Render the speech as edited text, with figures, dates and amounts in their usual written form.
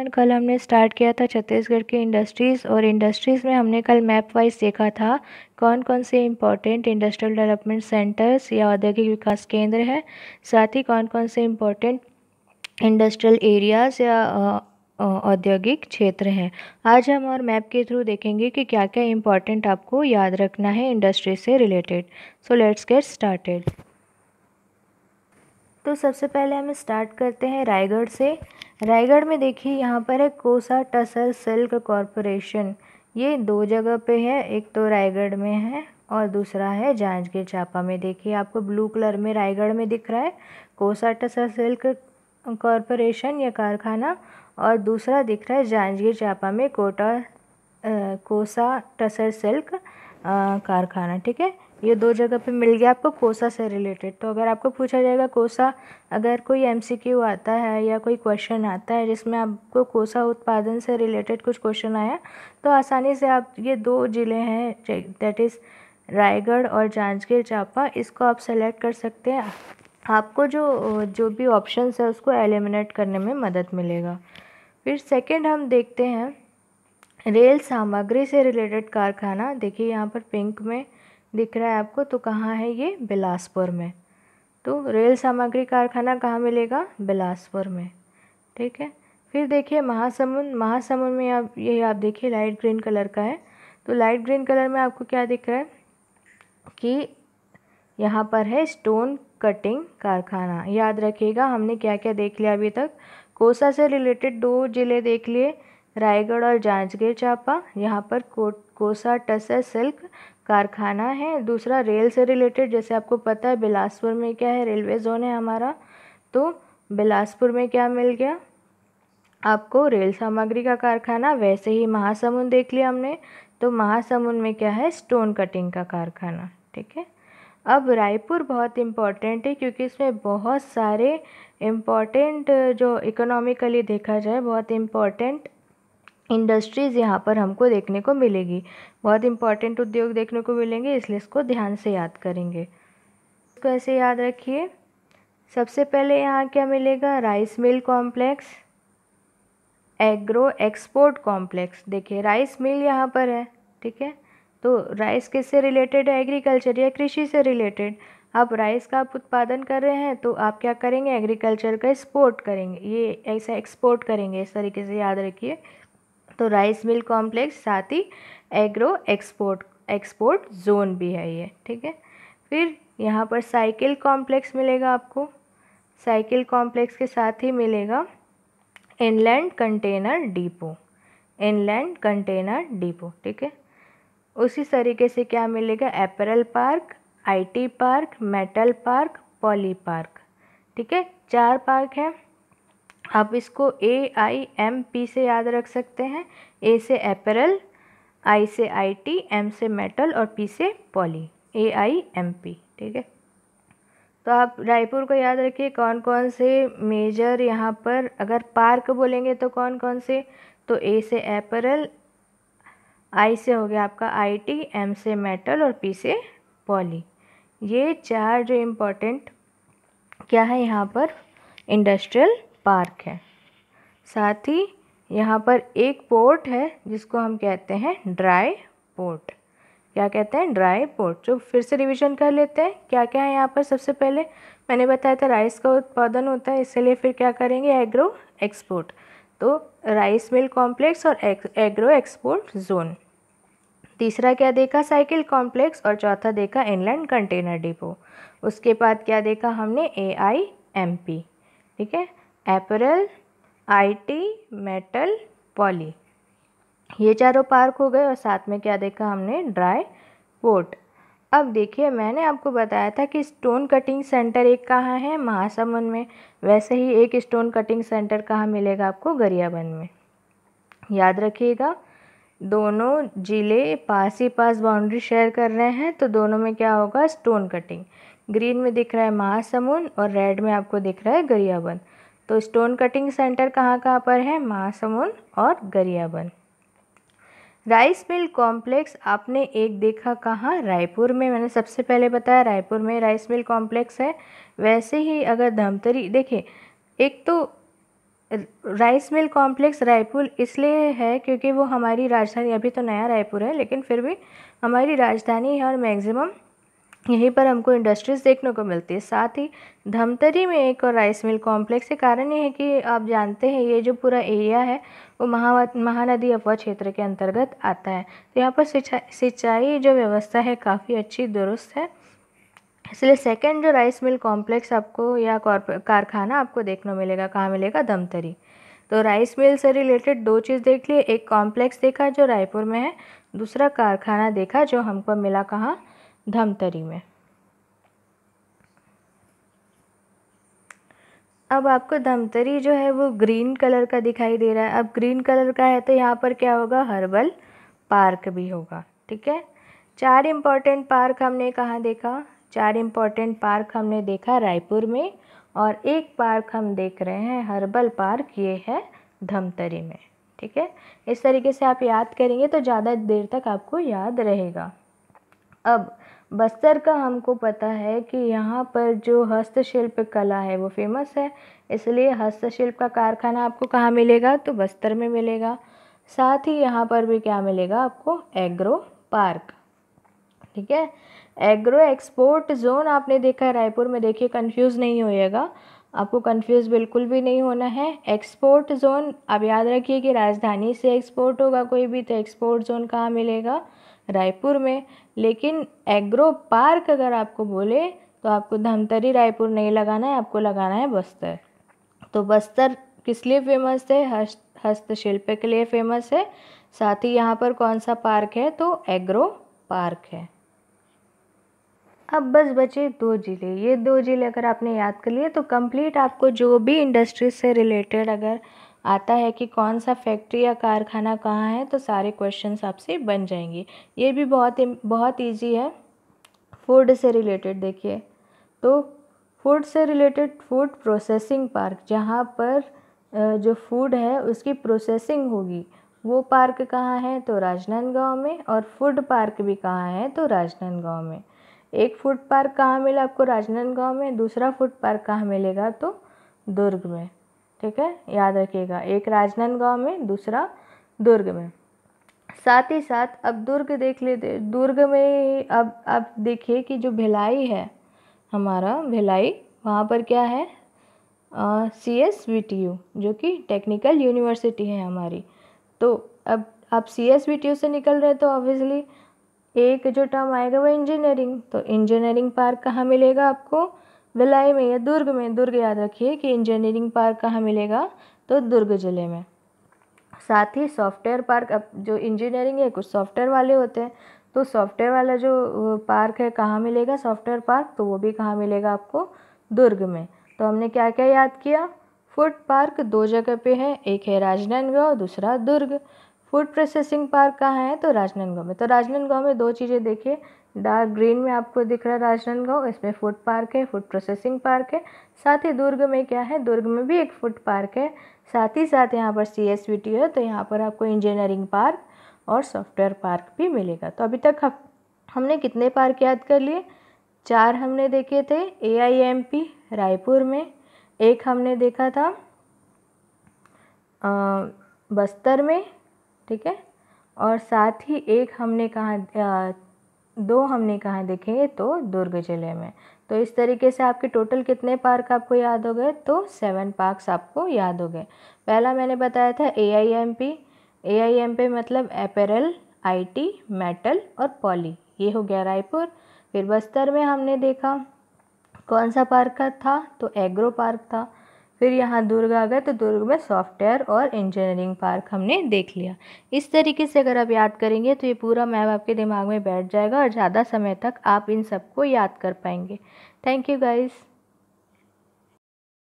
कल हमने स्टार्ट किया था छत्तीसगढ़ की इंडस्ट्रीज़, और इंडस्ट्रीज़ में हमने कल मैप वाइज देखा था कौन कौन से इम्पोर्टेंट इंडस्ट्रियल डेवलपमेंट सेंटर्स या औद्योगिक विकास केंद्र हैं, साथ ही कौन कौन से इम्पोर्टेंट इंडस्ट्रियल एरियाज़ या औद्योगिक क्षेत्र हैं। आज हम और मैप के थ्रू देखेंगे कि क्या क्या इम्पोर्टेंट आपको याद रखना है इंडस्ट्री से related. So let's get started. तो सबसे पहले हम स्टार्ट करते हैं रायगढ़ से। रायगढ़ में देखिए यहाँ पर है कोसा टसर सिल्क कॉरपोरेशन। ये दो जगह पे है, एक तो रायगढ़ में है और दूसरा है जांजगीर चांपा में। देखिए आपको ब्लू कलर में रायगढ़ में दिख रहा है कोसा टसर सिल्क कॉरपोरेशन या कारखाना, और दूसरा दिख रहा है जांजगीर चांपा में कोसा टसर सिल्क कारखाना। ठीक है, ये दो जगह पे मिल गया आपको कोसा से रिलेटेड। तो अगर आपको पूछा जाएगा कोसा, अगर कोई एमसीक्यू आता है या कोई क्वेश्चन आता है जिसमें आपको कोसा उत्पादन से रिलेटेड कुछ क्वेश्चन आया, तो आसानी से आप ये दो ज़िले हैं दैट इज़ रायगढ़ और जांजगीर चांपा, इसको आप सेलेक्ट कर सकते हैं। आपको जो भी ऑप्शंस है उसको एलिमिनेट करने में मदद मिलेगा। फिर सेकेंड हम देखते हैं रेल सामग्री से रिलेटेड कारखाना। देखिए यहाँ पर पिंक में दिख रहा है आपको, तो कहाँ है ये? बिलासपुर में। तो रेल सामग्री कारखाना कहाँ मिलेगा? बिलासपुर में। ठीक है, फिर देखिए महासमुंद। महासमुंद में आप देखिए लाइट ग्रीन कलर का है, तो लाइट ग्रीन कलर में आपको क्या दिख रहा है कि यहाँ पर है स्टोन कटिंग कारखाना। याद रखिएगा हमने क्या क्या देख लिया अभी तक। कोसा से रिलेटेड दो जिले देख लिए, रायगढ़ और जांजगीर चांपा। यहाँ पर कोसा टसर सिल्क कारखाना है। दूसरा रेल से रिलेटेड, जैसे आपको पता है बिलासपुर में क्या है, रेलवे जोन है हमारा, तो बिलासपुर में क्या मिल गया आपको? रेल सामग्री का कारखाना। वैसे ही महासमुंद देख लिया हमने, तो महासमुंद में क्या है? स्टोन कटिंग का कारखाना। ठीक है, अब रायपुर बहुत इम्पॉर्टेंट है क्योंकि इसमें बहुत सारे इम्पॉर्टेंट, जो इकोनॉमिकली देखा जाए बहुत इम्पॉर्टेंट इंडस्ट्रीज़ यहाँ पर हमको देखने को मिलेगी। बहुत इम्पॉर्टेंट उद्योग देखने को मिलेंगे, इसलिए इसको ध्यान से याद करेंगे। इसको ऐसे याद रखिए। सबसे पहले यहाँ क्या मिलेगा? Rice mill complex, agro export complex. देखिए राइस मिल यहाँ पर है। ठीक है, तो राइस किससे रिलेटेड है? एग्रीकल्चर या कृषि से रिलेटेड। आप राइस का आप उत्पादन कर रहे हैं तो आप क्या करेंगे? एग्रीकल्चर का एक्सपोर्ट करेंगे, ये ऐसा एक्सपोर्ट करेंगे, इस तरीके से याद रखिए। तो राइस मिल कॉम्प्लेक्स, साथ ही एग्रो एक्सपोर्ट जोन भी है ये। ठीक है, फिर यहाँ पर साइकिल कॉम्प्लेक्स मिलेगा आपको। साइकिल कॉम्प्लेक्स के साथ ही मिलेगा inland container depot. Inland container depot. ठीक है, उसी तरीके से क्या मिलेगा? Apparel park, IT park, metal park, poly park. ठीक है, 4 पार्क हैं। आप इसको AIMP से याद रख सकते हैं। A से एपरल, I से IT, M से मेटल और P से पॉली। AIMP। ठीक है, तो आप रायपुर को याद रखिए कौन कौन से मेजर यहाँ पर अगर पार्क बोलेंगे तो कौन कौन से, तो A से एपरल, I से हो गया आपका IT, M से मेटल और P से पॉली। ये 4 जो इम्पोर्टेंट क्या है यहाँ पर इंडस्ट्रियल पार्क है। साथ ही यहाँ पर एक पोर्ट है जिसको हम कहते हैं ड्राई पोर्ट। क्या कहते हैं? Dry port. जो फिर से रिवीजन कर लेते हैं क्या क्या है यहाँ पर। सबसे पहले मैंने बताया था राइस का उत्पादन होता है, इसलिए फिर क्या करेंगे? Agro export. तो राइस मिल कॉम्प्लेक्स और एग्रो एक्सपोर्ट जोन। तीसरा क्या देखा? Cycle complex. और चौथा देखा इनलैंड कंटेनर डिपो। उसके बाद क्या देखा हमने? AIMP। ठीक है, एपरल, IT, मेटल, पॉली, ये चारों पार्क हो गए। और साथ में क्या देखा हमने? Dry port. अब देखिए मैंने आपको बताया था कि स्टोन कटिंग सेंटर एक कहाँ है? महासमुंद में। वैसे ही एक स्टोन कटिंग सेंटर कहाँ मिलेगा आपको? गरियाबंद में। याद रखिएगा दोनों जिले पास ही पास बाउंड्री शेयर कर रहे हैं, तो दोनों में क्या होगा? Stone cutting. ग्रीन में दिख रहा है महासमुंद और रेड में आपको दिख रहा है गरियाबंद। तो स्टोन कटिंग सेंटर कहाँ कहाँ पर है? महासमुंद और गरियाबंद। राइस मिल कॉम्प्लेक्स आपने एक देखा कहाँ? रायपुर में। मैंने सबसे पहले बताया रायपुर में राइस मिल कॉम्प्लेक्स है। वैसे ही अगर धमतरी देखिए, एक तो राइस मिल कॉम्प्लेक्स रायपुर इसलिए है क्योंकि वो हमारी राजधानी, अभी तो नया रायपुर है लेकिन फिर भी हमारी राजधानी है और मैक्सिमम यहीं पर हमको इंडस्ट्रीज़ देखने को मिलती है। साथ ही धमतरी में एक और राइस मिल कॉम्प्लेक्स है। कारण ये है कि आप जानते हैं ये जो पूरा एरिया है वो महानदी अफवाह क्षेत्र के अंतर्गत आता है। तो यहाँ पर सिंचाई जो व्यवस्था है काफ़ी अच्छी दुरुस्त है, इसलिए सेकंड जो राइस मिल कॉम्प्लेक्स आपको या कारखाना आपको देखने मिलेगा, कहाँ मिलेगा? धमतरी। तो राइस मिल से रिलेटेड दो चीज़ देख लिए, एक कॉम्प्लेक्स देखा जो रायपुर में है, दूसरा कारखाना देखा जो हमको मिला कहाँ? धमतरी में। अब आपको धमतरी जो है वो ग्रीन कलर का दिखाई दे रहा है। अब ग्रीन कलर का है तो यहाँ पर क्या होगा? हर्बल पार्क भी होगा। ठीक है, 4 इम्पॉर्टेंट पार्क हमने कहाँ देखा? 4 इम्पॉर्टेंट पार्क हमने देखा रायपुर में, और एक पार्क हम देख रहे हैं हर्बल पार्क, ये है धमतरी में। ठीक है, इस तरीके से आप याद करेंगे तो ज़्यादा देर तक आपको याद रहेगा। अब बस्तर का हमको पता है कि यहाँ पर जो हस्तशिल्प कला है वो फेमस है, इसलिए हस्तशिल्प का कारखाना आपको कहाँ मिलेगा? तो बस्तर में मिलेगा। साथ ही यहाँ पर भी क्या मिलेगा आपको? Agro park. ठीक है, एग्रो एक्सपोर्ट जोन आपने देखा है रायपुर में। देखिए, कंफ्यूज नहीं होइएगा, आपको कंफ्यूज बिल्कुल भी नहीं होना है। एक्सपोर्ट जोन आप याद रखिए कि राजधानी से एक्सपोर्ट होगा कोई भी, तो एक्सपोर्ट जोन कहाँ मिलेगा? रायपुर में। लेकिन एग्रो पार्क अगर आपको बोले तो आपको धमतरी रायपुर नहीं लगाना है, आपको लगाना है बस्तर। तो बस्तर किस लिए फेमस है? हस्तशिल्प के लिए फेमस है। साथ ही यहाँ पर कौन सा पार्क है? तो एग्रो पार्क है। अब बस बचे 2 ज़िले। ये 2 ज़िले अगर आपने याद कर लिए तो कंप्लीट आपको जो भी इंडस्ट्री से रिलेटेड अगर आता है कि कौन सा फैक्ट्री या कारखाना कहाँ है, तो सारे क्वेश्चंस आपसे बन जाएंगे। ये भी बहुत ईजी है। फूड से रिलेटेड देखिए, तो फूड से रिलेटेड फूड प्रोसेसिंग पार्क, जहाँ पर जो फूड है उसकी प्रोसेसिंग होगी, वो पार्क कहाँ है? तो राजनांदगांव में। और फूड पार्क भी कहाँ है? तो राजनांदगांव में। एक फूड पार्क कहाँ मिला आपको? राजनांदगांव में। दूसरा फूड पार्क कहाँ मिलेगा? तो दुर्ग में। ठीक है, याद रखिएगा, एक राजनांदगांव में, दूसरा दुर्ग में। साथ ही साथ अब दुर्ग देख लेते। दुर्ग में अब देखिए कि जो भिलाई है हमारा, भिलाई, वहाँ पर क्या है? CSVTU, जो कि टेक्निकल यूनिवर्सिटी है हमारी। तो अब आप CSVTU से निकल रहे तो ऑब्वियसली एक जो टर्म आएगा वो इंजीनियरिंग। तो इंजीनियरिंग पार्क कहाँ मिलेगा आपको? भिलाई में या दुर्ग में। दुर्ग याद रखिए कि इंजीनियरिंग पार्क कहाँ मिलेगा? तो दुर्ग ज़िले में। साथ ही सॉफ्टवेयर पार्क, अब जो इंजीनियरिंग है कुछ सॉफ्टवेयर वाले होते हैं, तो सॉफ्टवेयर वाला जो पार्क है कहाँ मिलेगा? सॉफ्टवेयर पार्क, तो वो भी कहाँ मिलेगा आपको? दुर्ग में। तो हमने क्या क्या याद किया? फूड पार्क 2 जगह पे है, एक है राजनांदगांव, दूसरा दुर्ग। फूड प्रोसेसिंग पार्क कहाँ है? तो राजनांदगांव में। तो राजनांदगांव में 2 चीज़ें देखिए, डार्क ग्रीन में आपको दिख रहा है राजनांदगांव, इसमें फूड पार्क है, फूड प्रोसेसिंग पार्क है। साथ ही दुर्ग में क्या है? दुर्ग में भी एक फूड पार्क है। साथ ही साथ यहाँ पर CSVTU है, तो यहाँ पर आपको इंजीनियरिंग पार्क और सॉफ्टवेयर पार्क भी मिलेगा। तो अभी तक हमने कितने पार्क याद कर लिए? 4 हमने देखे थे AIMP रायपुर में, एक हमने देखा था बस्तर में, ठीक है, और साथ ही एक हमने कहाँ 2 हमने कहाँ देखे? तो दुर्ग ज़िले में। तो इस तरीके से आपके टोटल कितने पार्क आपको याद हो गए? तो 7 पार्क्स आपको याद हो गए। पहला मैंने बताया था AIMP। AIMP मतलब अपैरल, IT, मेटल और पॉली, ये हो गया रायपुर। फिर बस्तर में हमने देखा कौन सा पार्क का था? तो एग्रो पार्क था। फिर यहाँ दुर्ग आ गए, तो दुर्ग में सॉफ्टवेयर और इंजीनियरिंग पार्क हमने देख लिया। इस तरीके से अगर आप याद करेंगे तो ये पूरा मैप आपके दिमाग में बैठ जाएगा और ज़्यादा समय तक आप इन सबको याद कर पाएंगे। Thank you guys.